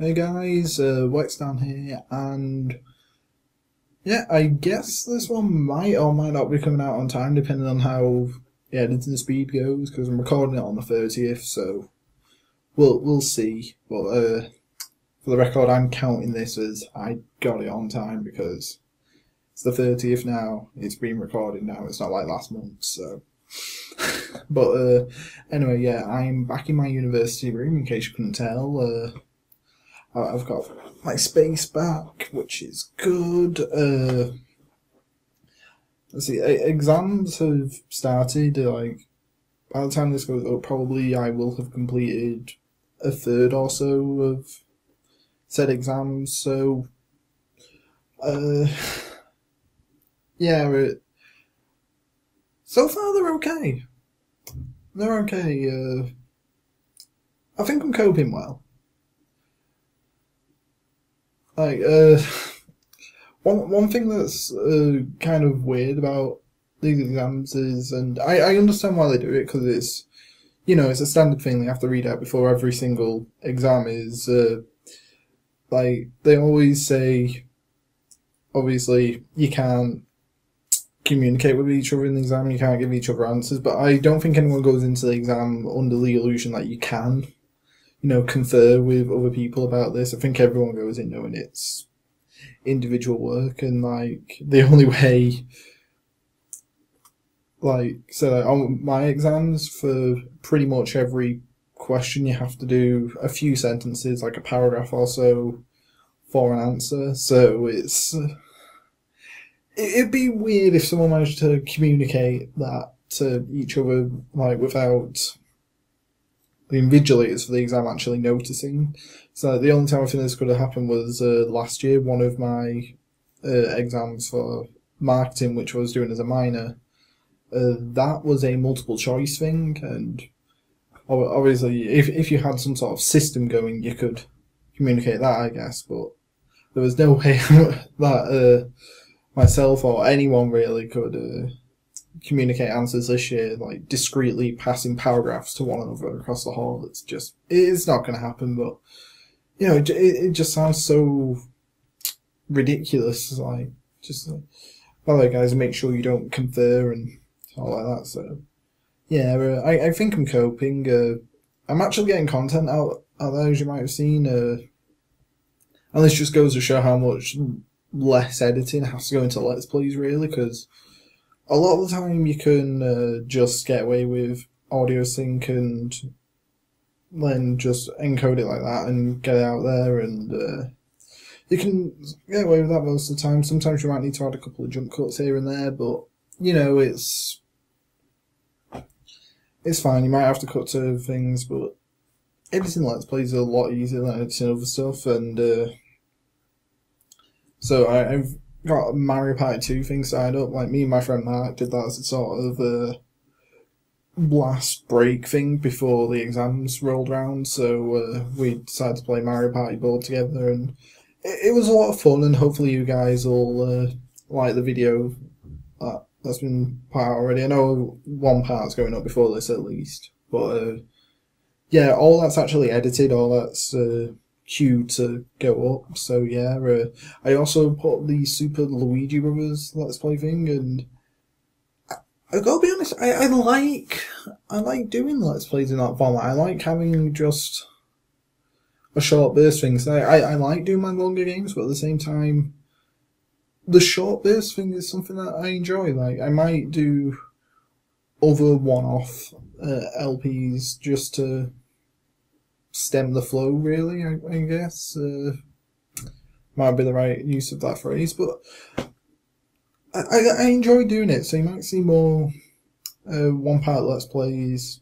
Hey guys, Wexdarn here, and yeah, I guess this one might or might not be coming out on time, depending on how the editing speed goes. Because I'm recording it on the 30th, so we'll see. But for the record, I'm counting this as I got it on time because it's the 30th now. It's been recorded now. It's not like last month, so. But anyway, yeah, I'm back in my university room. In case you couldn't tell. I've got my space back, which is good. Let's see, exams have started. Like, by the time this goes up, probably I will have completed a third or so of said exams. So, uh, yeah, so far they're okay. They're okay. I think I'm coping well. Like, one thing that's kind of weird about these exams is, and I understand why they do it because it's a standard thing they have to read out before every single exam is like they always say, obviously you can't communicate with each other in the exam, you can't give each other answers, but I don't think anyone goes into the exam under the illusion that you can confer with other people about this. I think everyone goes in knowing it's individual work, and like the only way, on my exams, for pretty much every question, you have to do a few sentences, like a paragraph or so, for an answer. So it'd be weird if someone managed to communicate that to each other, like without the invigilators for the exam actually noticing. So the only time I think this could have happened was last year. One of my exams for marketing, which I was doing as a minor, that was a multiple choice thing, and obviously if you had some sort of system going, you could communicate that, I guess, but there was no way that myself or anyone really could communicate answers this year, like discreetly passing paragraphs to one another across the hall. It's not going to happen. But it just sounds so ridiculous. Like, just by the way, guys, make sure you don't confer and all like that. So yeah, I think I'm coping. I'm actually getting content out there, as you might have seen. And this just goes to show how much less editing has to go into Let's Plays, really, because a lot of the time you can just get away with audio sync and then just encode it like that and get it out there, and you can get away with that most of the time. Sometimes you might need to add a couple of jump cuts here and there, but it's fine. You might have to cut to things, but editing Let's Plays is a lot easier than editing other stuff, and so I've got a Mario Party 2 thing signed up. Like, me and my friend Mark did that as a sort of last break thing before the exams rolled around, so we decided to play Mario Party board together, and it was a lot of fun, and hopefully you guys will like the video that's been put out already. I know one part's going up before this at least, but yeah, all that's actually edited, all that's queue to go up. So yeah, I also put the Super Luigi Brothers Let's Play thing, and I gotta be honest, I like doing Let's Plays in that format. I like having just a short burst thing. So I like doing my longer games, but at the same time, the short burst thing is something that I enjoy. Like, I might do other one-off LPs just to stem the flow, really, I guess. Might be the right use of that phrase, but I enjoy doing it, so you might see more one-part Let's Plays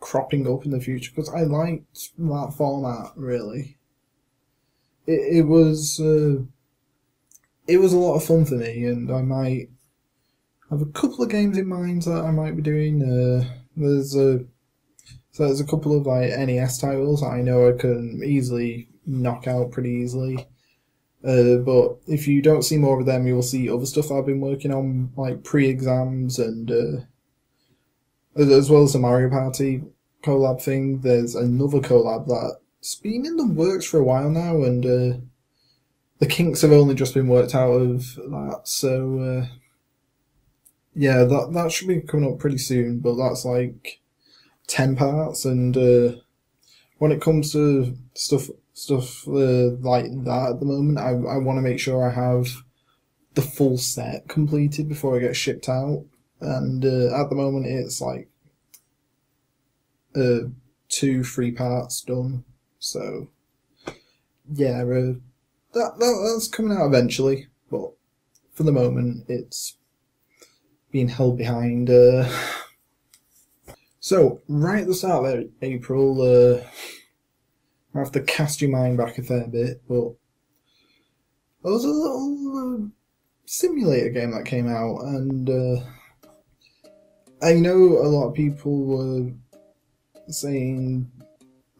cropping up in the future, because I liked that format, really. It was a lot of fun for me, and I might have a couple of games in mind that I might be doing. There's a couple of like NES titles I know I can easily knock out pretty easily. But if you don't see more of them, you'll see other stuff I've been working on, like pre-exams, and as well as the Mario Party collab thing. There's another collab that it's been in the works for a while now, and the kinks have only just been worked out of that. So yeah, that should be coming up pretty soon. But that's like 10 parts, and when it comes to stuff like that at the moment, I want to make sure I have the full set completed before I get shipped out. And at the moment, it's like 2-3 parts done. So yeah, that's coming out eventually. But for the moment, it's being held behind. So right at the start of April, I have to cast your mind back a fair bit, but there was a little simulator game that came out, and I know a lot of people were saying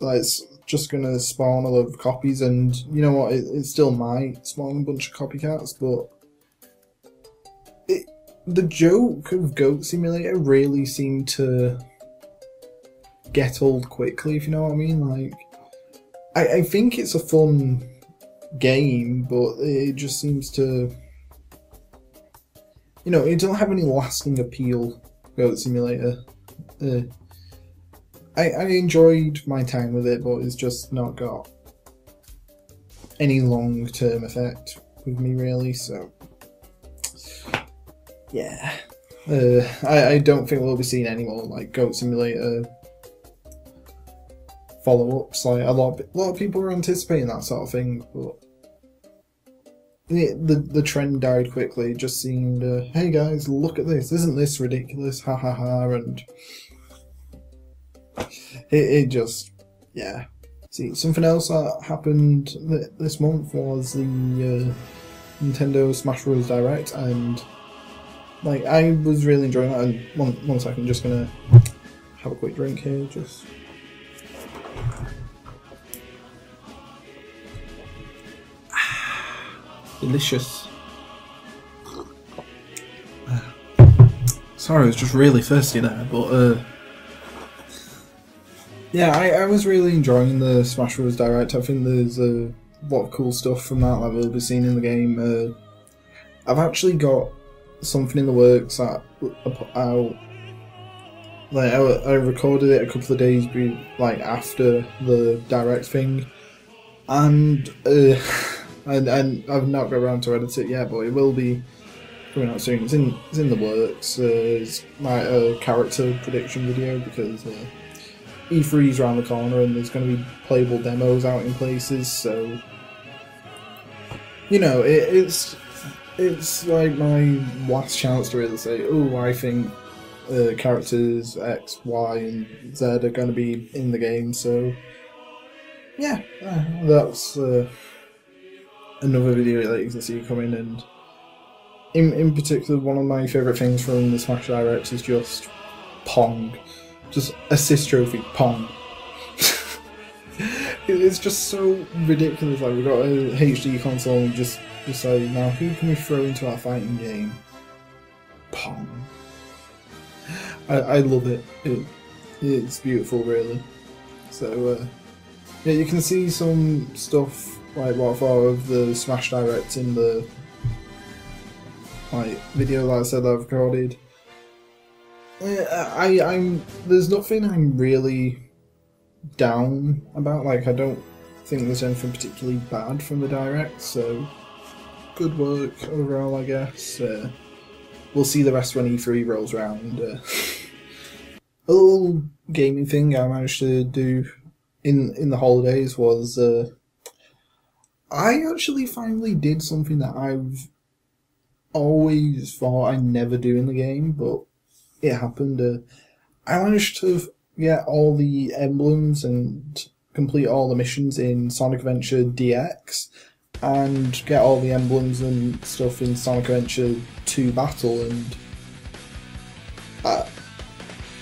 that it's just going to spawn a load of copies, and you know what, it still might spawn a bunch of copycats, but the joke of Goat Simulator really seemed to get old quickly, if you know what I mean. Like, I think it's a fun game, but it just seems to, you know, it don't have any lasting appeal, Goat Simulator. I enjoyed my time with it, but it's just not got any long-term effect with me, really, so yeah. I don't think we'll be seeing any more, like, Goat Simulator follow-ups. Like, a lot of people are anticipating that sort of thing, but the trend died quickly. It just seemed, hey guys, look at this, isn't this ridiculous, ha ha ha, and it just, yeah. See, something else that happened this month was the Nintendo Smash Bros. Direct, and like, I was really enjoying that. And one second, just gonna have a quick drink here, just. Delicious. Sorry, I was just really thirsty there, but yeah, I was really enjoying the Smash Bros. Direct. I think there's a lot of cool stuff from that we'll be seeing in the game. I've actually got something in the works that I put out. Like, I recorded it a couple of days like after the Direct thing, and I've not got around to edit it yet, but it will be coming out soon. It's in the works. It's like a character prediction video, because E3's around the corner and there's going to be playable demos out in places. So, you know, it's like my last chance to really say, oh, I think characters X, Y, and Z are going to be in the game. So, yeah, that's another video that you can see coming. And in particular, one of my favourite things from the Smash Direct is just Pong. Just assist trophy, Pong. It's just so ridiculous. Like, we've got a HD console and just say, now who can we throw into our fighting game? Pong. I love it. It's beautiful, really. So yeah, you can see some stuff like what I thought of the Smash Direct in the video that I said I've recorded. There's nothing I'm really down about. Like, I don't think there's anything particularly bad from the Direct, so good work overall, I guess. We'll see the rest when E3 rolls around. A little gaming thing I managed to do in the holidays was I actually finally did something that I've always thought I'd never do in the game, but it happened. I managed to get all the emblems and complete all the missions in Sonic Adventure DX, and get all the emblems and stuff in Sonic Adventure 2 Battle, and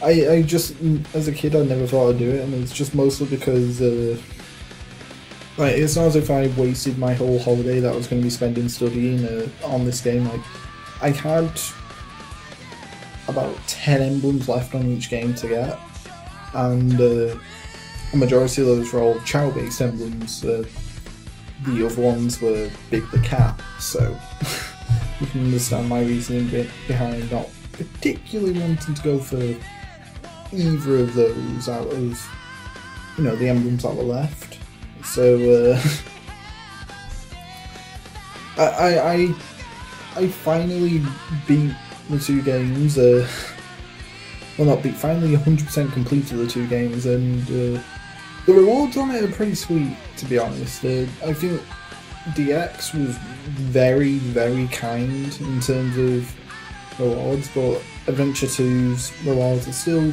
I just, as a kid, I never thought I'd do it, and it's just mostly because like, it's not as if I wasted my whole holiday that I was going to be spending studying on this game. Like, I had about 10 emblems left on each game to get, and a majority of those were all chow-based emblems. The other ones were Big the Cat, so you can understand my reasoning behind not particularly wanting to go for either of those out of, you know, the emblems that were left. So I finally beat the 2 games. Well, not beat. Finally, 100% completed the 2 games, and the rewards on it are pretty sweet. To be honest, I think DX was very, very kind in terms of rewards, but Adventure 2's rewards are still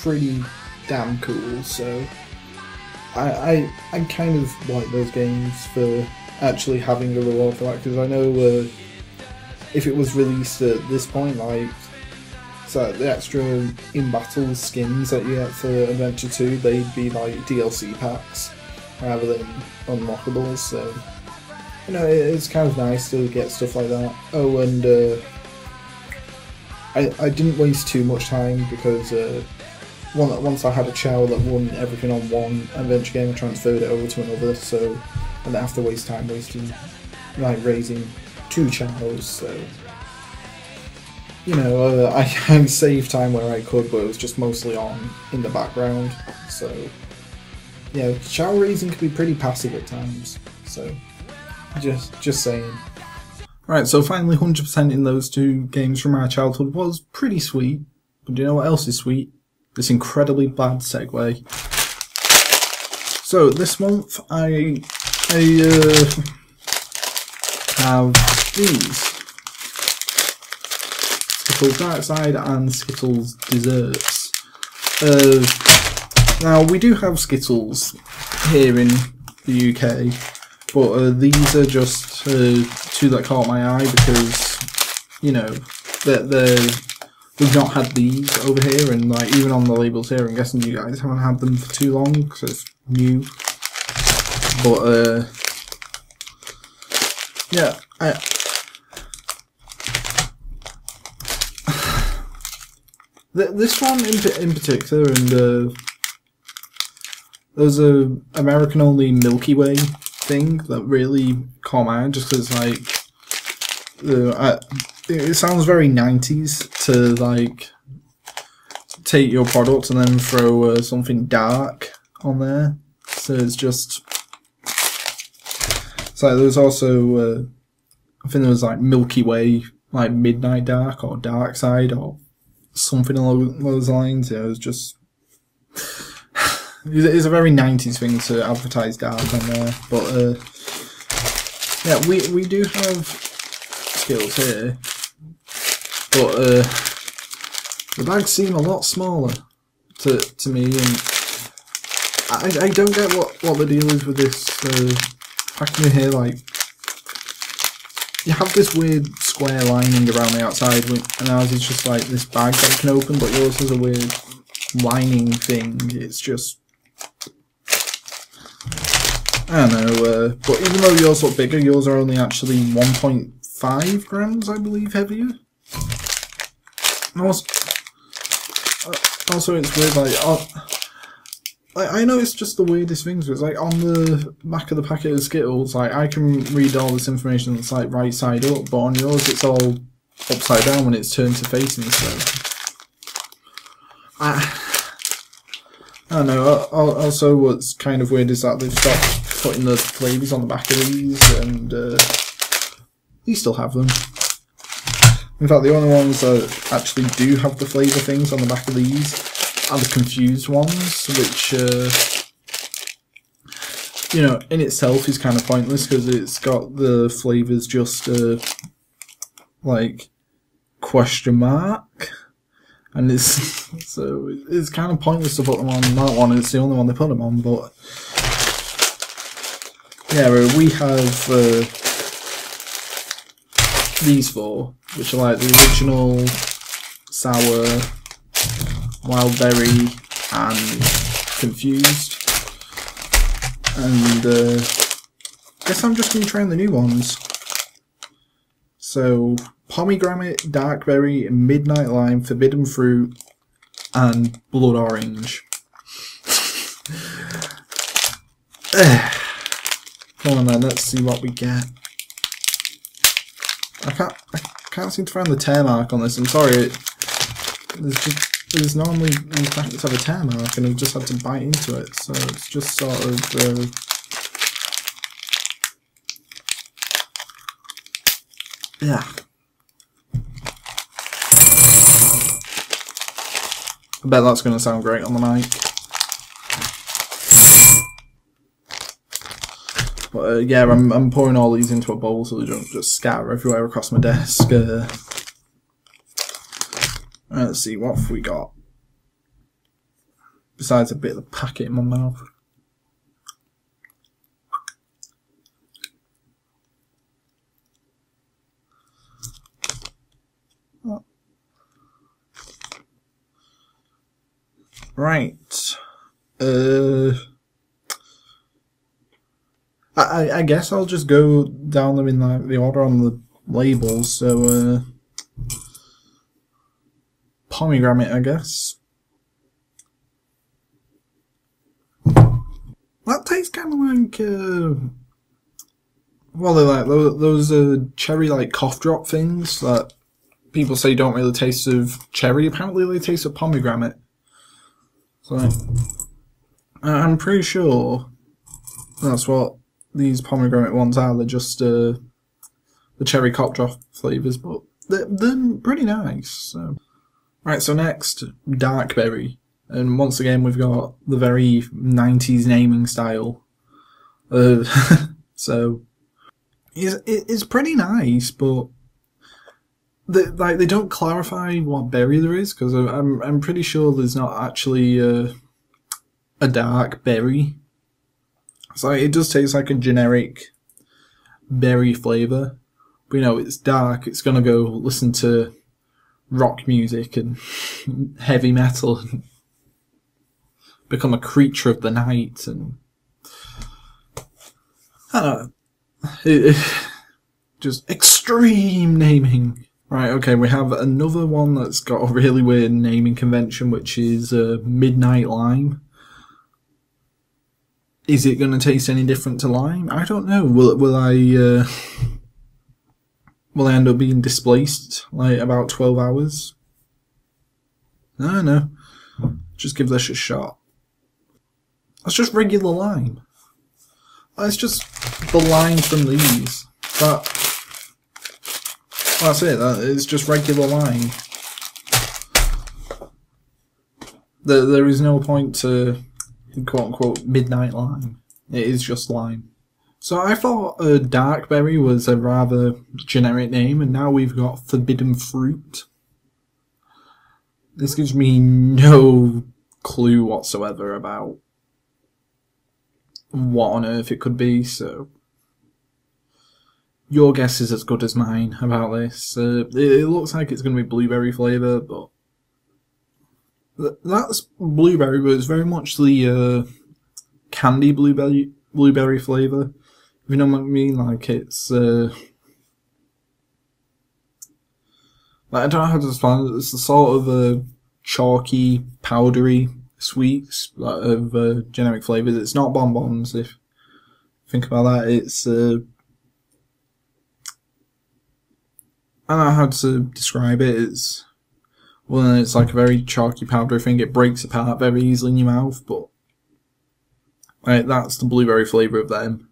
pretty damn cool. So I kind of like those games for actually having a reward for that, because I know if it was released at this point, like, so the extra in-battle skins that you get for Adventure 2, they'd be like DLC packs rather than unlockables, so, you know, it's kind of nice to get stuff like that. Oh, and I didn't waste too much time, because once I had a chow that won everything on one adventure game, I transferred it over to another, so I didn't have to waste time like raising 2 chows, so, you know, I saved time where I could, but it was just mostly on in the background, so, yeah, chow raising can be pretty passive at times, so, just saying. Right, so finally 100% in those 2 games from my childhood was pretty sweet, but do you know what else is sweet? This incredibly bad segue. So this month I have these. Skittles Dark Side and Skittles Desserts. Now we do have Skittles here in the UK, but these are just 2 that caught my eye because, you know, we've not had these over here, and like even on the labels here, I'm guessing you guys haven't had them for too long because it's new. But yeah, this one in particular, and there's a American only Milky Way thing that really caught my eye, just because like it sounds very 90s to like take your product and then throw something dark on there. So it's just, so there's also I think there was like Milky Way, like Midnight Dark or Dark Side or something along those lines. Yeah, it was just, it's a very 90s thing to advertise dark on there. But yeah, we do have Skittles here, but the bags seem a lot smaller to me, and I don't get what the deal is with this packing here. Like, you have this weird square lining around the outside, and ours is just like this bag that you can open, but yours has a weird lining thing. It's just, I don't know, but even though yours look bigger, yours are only actually 1.5 grams, I believe, heavier. And also it's weird, like, I know it's just the weirdest things, but it's like on the back of the packet of Skittles, like I can read all this information that's like right side up, but on yours it's all upside down when it's turned to facing, so I don't know. Also, what's kind of weird is that they've stopped putting the flavours on the back of these, and you still have them. In fact, the only ones that actually do have the flavour things on the back of these are the confused ones, which, you know, in itself is kind of pointless because it's got the flavours just, like, question mark, and it's, so it's kind of pointless to put them on that one. It's the only one they put them on, but yeah, we have these 4, which are like the original sour, wild berry, and confused. And I guess I'm just going to try the new ones. So pomegranate, dark berry, midnight lime, forbidden fruit, and blood orange. Come on then, let's see what we get. I can't seem to find the tear mark on this. I'm sorry. There's normally these packets have a tear mark, and I've just had to bite into it. So it's just sort of. Yeah. I bet that's going to sound great on the mic. But yeah, I'm pouring all these into a bowl so they don't just scatter everywhere across my desk. Let's see, what have we got? Besides a bit of the packet in my mouth. Right. I guess I'll just go down them in like the order on the labels. So pomegranate, I guess. That tastes kind of like well, they're like those cherry like cough drop things that people say don't really taste of cherry. Apparently, they taste of pomegranate. So I'm pretty sure that's what these pomegranate ones are. They're just the cherry cough drop flavors, but they're pretty nice. So. Right, so next, dark berry. And once again, we've got the very 90s naming style. So, it's pretty nice, but they don't clarify what berry there is, because I'm pretty sure there's not actually a dark berry. So it does taste like a generic berry flavour. But you know, it's dark, it's gonna go listen to rock music and heavy metal and become a creature of the night, and I don't know, just extreme naming. Right, okay, we have another one that's got a really weird naming convention, which is Midnight Lime. Is it going to taste any different to lime? I don't know. Will I end up being displaced like about 12 hours? I don't know. Just give this a shot. That's just regular lime. That's just the lime from these. That's it. It's just regular lime. There is no point to quote unquote midnight lime. It is just lime. So I thought dark berry was a rather generic name, and now we've got forbidden fruit. This gives me no clue whatsoever about what on earth it could be, so your guess is as good as mine about this. It looks like it's going to be blueberry flavour, but that's blueberry, but it's very much the candy blueberry flavour. If you know what I mean, like it's like, I don't know how to explain it. It's the sort of chalky, powdery sweets of generic flavours. It's not bonbons. If you think about that, it's I don't know how to describe it. It's like a very chalky, powdery thing. It breaks apart very easily in your mouth, but like, that's the blueberry flavour of them.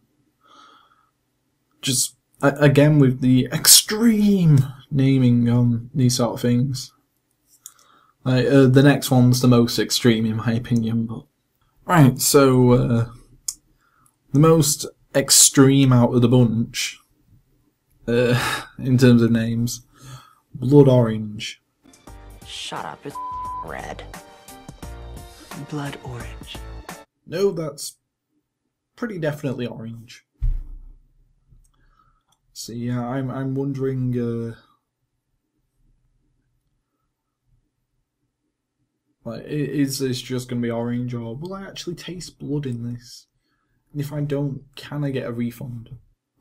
Just again with the extreme naming on these sort of things. Like, the next one's the most extreme in my opinion, but right. So the most extreme out of the bunch, in terms of names, Blood Orange. Shut up! It's red. Blood orange. No, that's pretty definitely orange. So yeah, I'm wondering, like, is this just going to be orange, or will I actually taste blood in this? And if I don't, can I get a refund?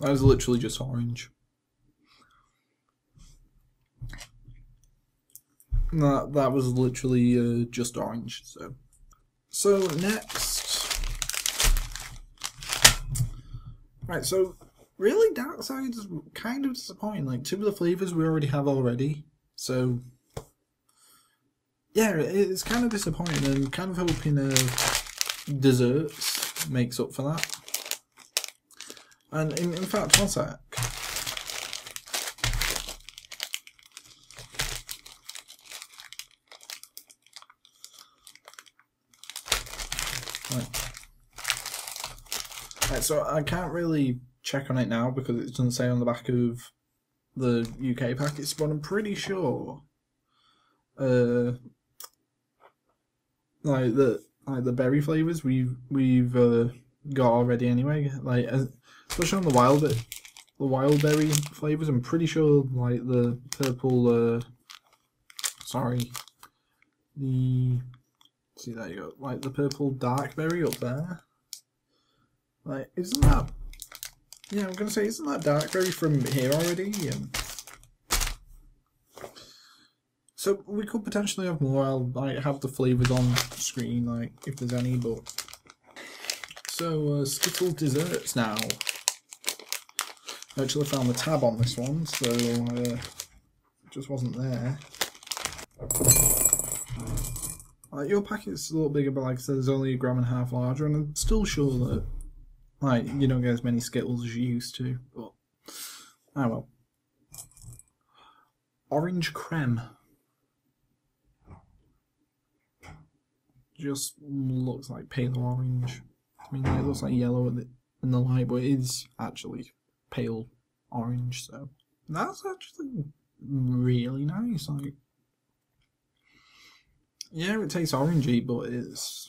That was literally just orange. That was literally just orange. So next Right, so really, Dark Side's kind of disappointing. Like, two of the flavours we already have already. So, yeah, it's kind of disappointing, and kind of hoping desserts makes up for that. And in fact, one sec. Right, so I can't really check on it now because it doesn't say on the back of the UK packets, but I'm pretty sure, like the berry flavors we've got already anyway. Like especially on the wild berry flavors, I'm pretty sure like the purple. Sorry, see there you go. Like the purple dark berry up there. Like, isn't that... Yeah, I'm gonna say, isn't that dark berry from here already? So, we could potentially have more. I'll like, have the flavours on screen, like, if there's any, but... So, Skittle desserts now. I actually found the tab on this one, so... it just wasn't there. Like, your packet's a little bigger, but like I said, there's only 1.5 grams larger, and I'm still sure that like, you don't get as many Skittles as you used to, but oh well. Orange creme. Just looks like pale orange. I mean, it looks like yellow in the light, but it is actually pale orange, so that's actually really nice. Like, yeah, it tastes orangey, but it's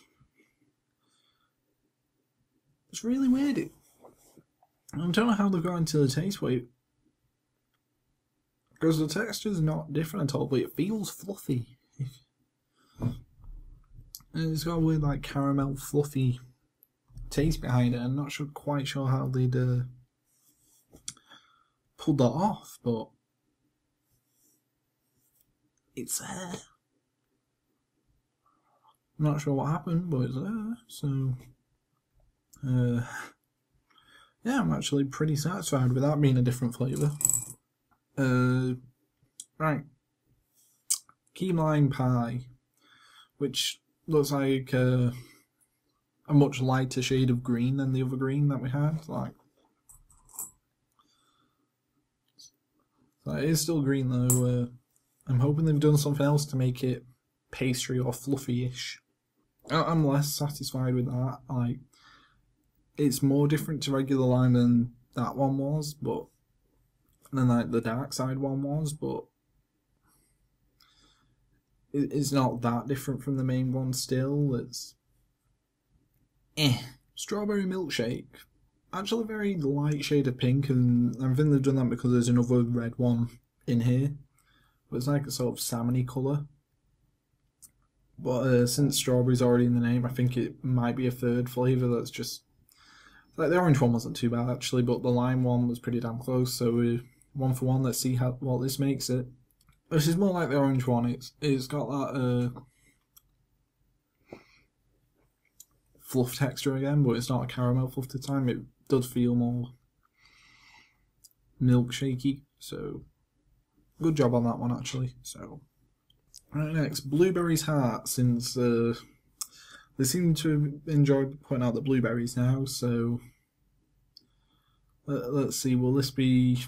really weird. I don't know how they've got into the taste, but because the texture's not different at all, but it feels fluffy. And it's got a weird like caramel fluffy taste behind it. I'm not quite sure how they'd pulled that off, but it's there. I'm not sure what happened, but it's there. So yeah, I'm actually pretty satisfied with that being a different flavour. Right. Key lime pie, which looks like a much lighter shade of green than the other green that we had. Like, so it is still green though. I'm hoping they've done something else to make it pastry or fluffy-ish. I'm less satisfied with that. Like, it's more different to regular lime than that one was, but then like the dark side one was, but it's not that different from the main one still. It's strawberry milkshake, actually very light shade of pink, and I think they've done that because there's another red one in here, but it's like a sort of salmony colour. But since strawberry's already in the name, I think it might be a third flavour that's just... Like, the orange one wasn't too bad, actually, but the lime one was pretty damn close, so 1 for 1, let's see what this makes it. This is more like the orange one. It's got that fluff texture again, but it's not a caramel fluff this time. It does feel more milkshakey, so good job on that one, actually. So... Right, next, Blueberries Heart, since they seem to enjoy putting out the blueberries now, so let's see, will this be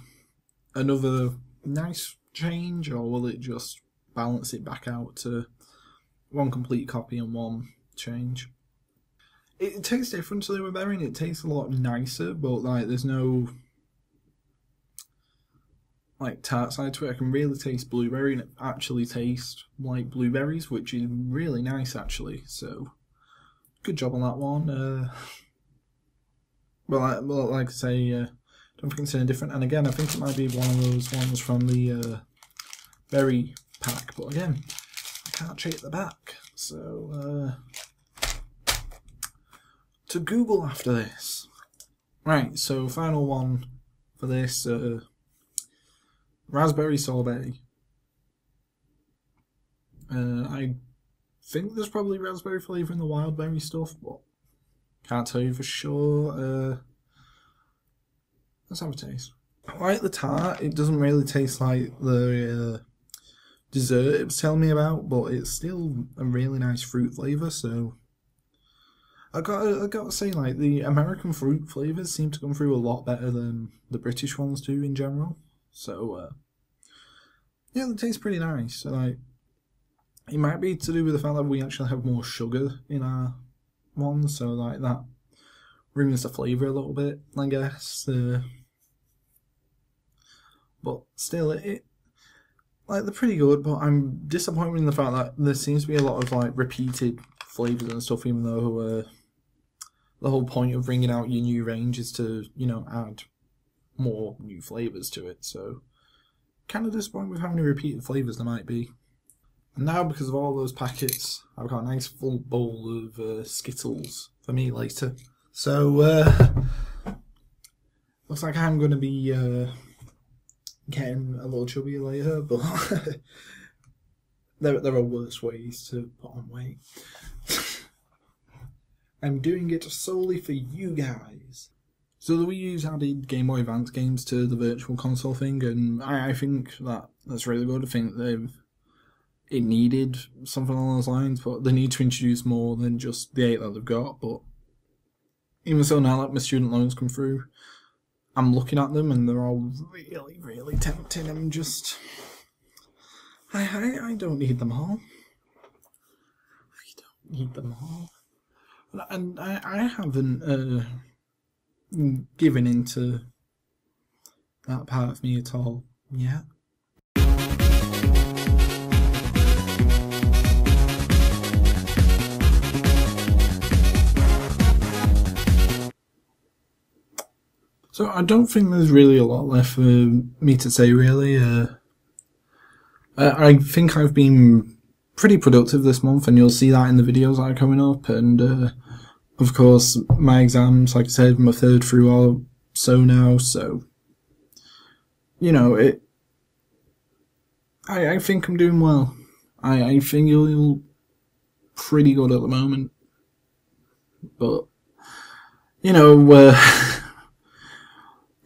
another nice change, or will it just balance it back out to one complete copy and one change? It tastes different to the other berry, and it tastes a lot nicer, but like there's no like tart side to it. I can really taste blueberry, and it actually tastes like blueberries, which is really nice actually. So good job on that one. Well, like I say, don't think it's any different. And again, I think it might be one of those ones from the berry pack, but again, I can't check the back. So to Google after this. Right, so final one for this. Raspberry sorbet. I think there's probably raspberry flavour in the wild berry stuff, but can't tell you for sure. Let's have a taste. I like the tart. It doesn't really taste like the dessert it was telling me about, but it's still a really nice fruit flavour, so I gotta say, like, the American fruit flavours seem to come through a lot better than the British ones do in general. So yeah, it tastes pretty nice. Like, it might be to do with the fact that we actually have more sugar in our ones, so like that brings the flavour a little bit, I guess. But still, it like, they're pretty good, but I'm disappointed in the fact that there seems to be a lot of like repeated flavours and stuff, even though the whole point of bringing out your new range is to, you know, add more new flavours to it. So kind of disappointed with how many repeated flavours there might be. And now, because of all those packets, I've got a nice full bowl of Skittles for me later. So looks like I'm going to be getting a little chubbier later, but there are worse ways to put on weight. I'm doing it solely for you guys. So the Wii U's added Game Boy Advance games to the Virtual Console thing, and I think that's really good. I think it needed something along those lines, but they need to introduce more than just the 8 that they've got. But even so, now that my student loans come through, I'm looking at them and they're all really, really tempting. I'm just... I don't need them all. I don't need them all. And I haven't given into that part of me at all yet. So I don't think there's really a lot left for me to say, really. I think I've been pretty productive this month, and you'll see that in the videos that are coming up. And of course, my exams, like I said, my third through are so now, so you know, I think I'm doing well. I think you're pretty good at the moment, but you know, we'll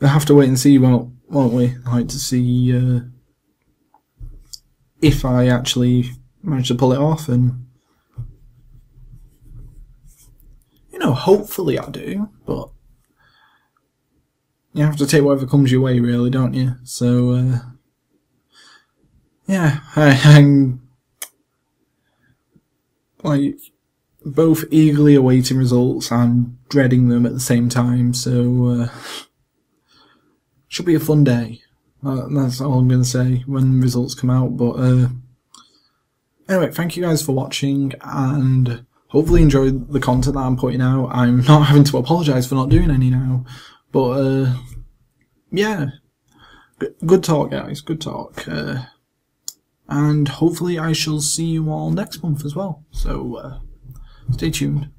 have to wait and see, won't we? Like, to see if I actually manage to pull it off, and you know, hopefully I do, but you have to take whatever comes your way, really, don't you? So yeah, I'm like both eagerly awaiting results and dreading them at the same time, so should be a fun day. That's all I'm going to say when results come out. But anyway, thank you guys for watching, and hopefully enjoy the content that I'm putting out. I'm not having to apologise for not doing any now, but yeah, good talk, guys, good talk. And hopefully I shall see you all next month as well, so stay tuned.